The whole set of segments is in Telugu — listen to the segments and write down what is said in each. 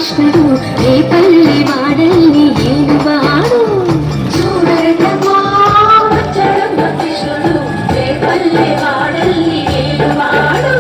కృష్ణుడు రేపల్లి వాడల్ని ఏలువాడు. చూడరమ్మా వచ్చాడమ్మ కృష్ణుడు రేపల్లి వాడల్ని ఏలువాడు.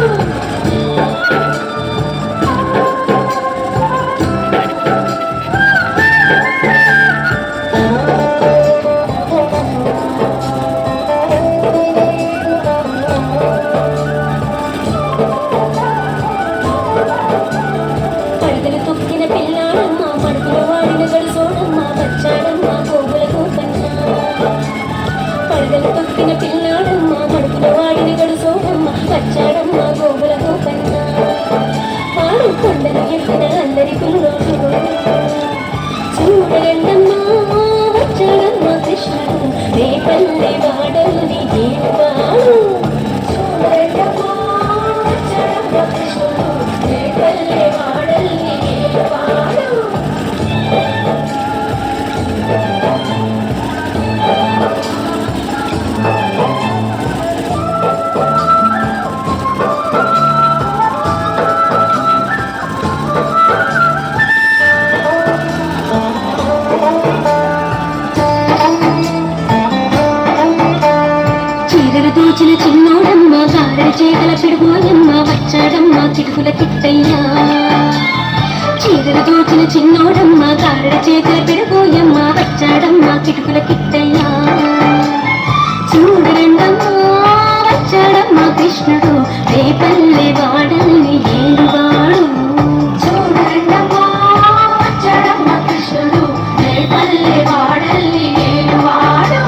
పిల్లాడమ్మ మడుపుల వాడిని గడుసోడమ్మ వచ్చాడమ్మ గోగులతో కన్నా వాడు కొండలు ఎత్తిన అందరి పిల్లోడు. చూడరండమ్మా వచ్చాడమ్మ కృష్ణుడు రేపల్లి వాడల్ని ఏలువాడు. చూడరండమ్మా వచ్చాడమ్మ కృష్ణుడు రేపల్లి వాడల్ని ఏలువాడు. దోచిన చిన్నోడమ్మ గారెల చేగల పిడుగోయమ్మ వచ్చాడమ్మ కిటుకుల కిట్టయ్యా. చీరలు దోచిన చిన్నోడమ్మ గారెల చేగల పిడుగోయమ్మ వచ్చాడమ్మ కిటుకుల కిట్టయ్యా. చూడరండమ్మ వచ్చాడమ్మ కృష్ణుడు రేపల్లి వాడల్ని ఏలువాడు. చూడరండమ్మ వచ్చాడమ్మ కృష్ణుడు రేపల్లి వాడల్ని ఏలువాడు.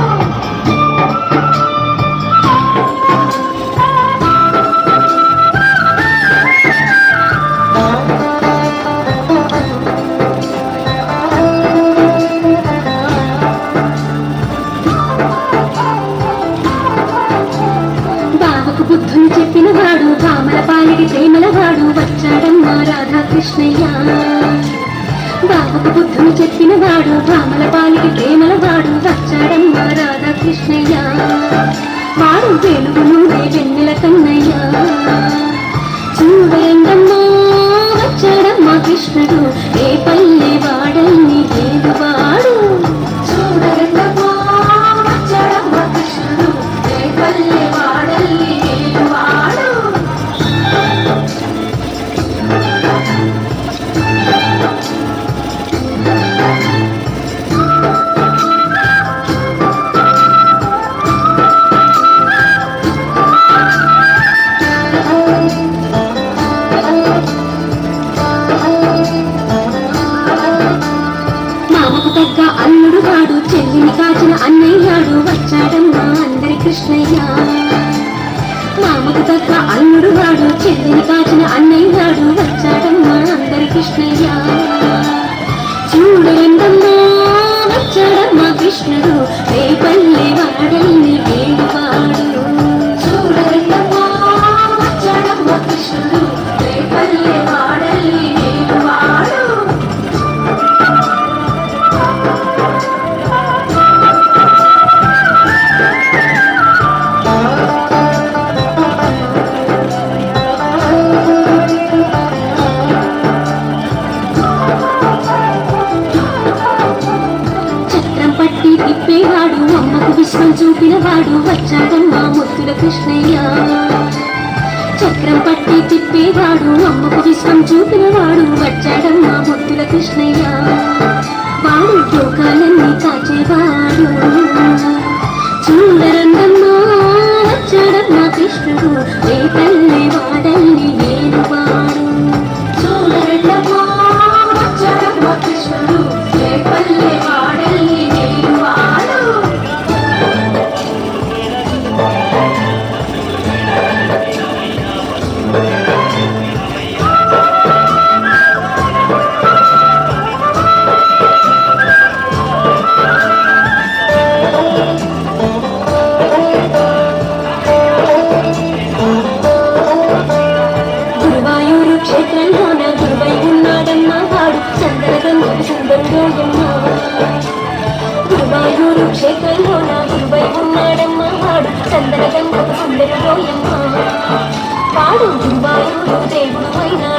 బుద్ధులు చెప్పిన వాడు భామల పాలిటి ప్రేమల వాడు వచ్చాడమ్మ రాధాకృష్ణయ్య. బాబుకు బుద్ధులు చెప్పిన వాడు భామల పాలిటి ప్రేమల వాడు వచ్చాడమ్మ రాధాకృష్ణయ్య. వాడు వెలుగులు వెన్నెల కన్నయ్య. చూడరండమ్మా వచ్చాడమ్మ కృష్ణుడు రేపల్లి వాడల్ని ఏలువాడు. చూడరండమ్మా వచ్చాడమ్మ కృష్ణుడు రేపల్లి వాడల్ని ఏలువాడు. మామకు తగ్గ అల్లుడు వాడు చెల్లిని కాచిన అన్నయ్యాడు వచ్చాడమ్మ అందరి కృష్ణయ్య. మామకు తగ్గ అల్లుడు వాడు చెల్లిని కాచిన అన్నయ్యాడు వచ్చాడమ్మ అందరి కృష్ణయ్య. చూడరండమ్మా వచ్చాడమ్మ కృష్ణుడు రేపల్లి వాడల్ని ఏలువాడు. చూడరండమ్మా వచ్చాడమ్మ కృష్ణుడు రేపల్లి వాడల్ని ఏలువాడు. తిప్పేవాడు అమ్మకు విశ్వం చూపినవాడు వచ్చాడమ్మ ముద్దుల కృష్ణయ్య. చక్రం పట్టి తిప్పేవాడు అమ్మకు విశ్వం చూపినవాడు వచ్చాడమ్మ ముద్దుల కృష్ణయ్య. వాడు లోకాలన్నీ కాచేవాడు. చూడరండమ్మా వచ్చాడమ్మ కృష్ణుడు రేపల్లి వాడల్ని ఏలువాడు. చూడరండమ్మా వచ్చాడమ్మ కృష్ణుడు రేపల్లి వాడల్ని ఏలువాడు. గురువాయూరు క్షేత్రంలోన గురువై ఉన్నాడమ్మ వాడు చంద్రగంగకు సుందరుడోయమ్మ. గురువాయూరు క్షేత్రంలోన గురువై ఉన్నాడమ్మ వాడు చంద్రగంగకు సుందరుడోయమ్మ. వాడు గురువాయూరు దేవుడు అయినా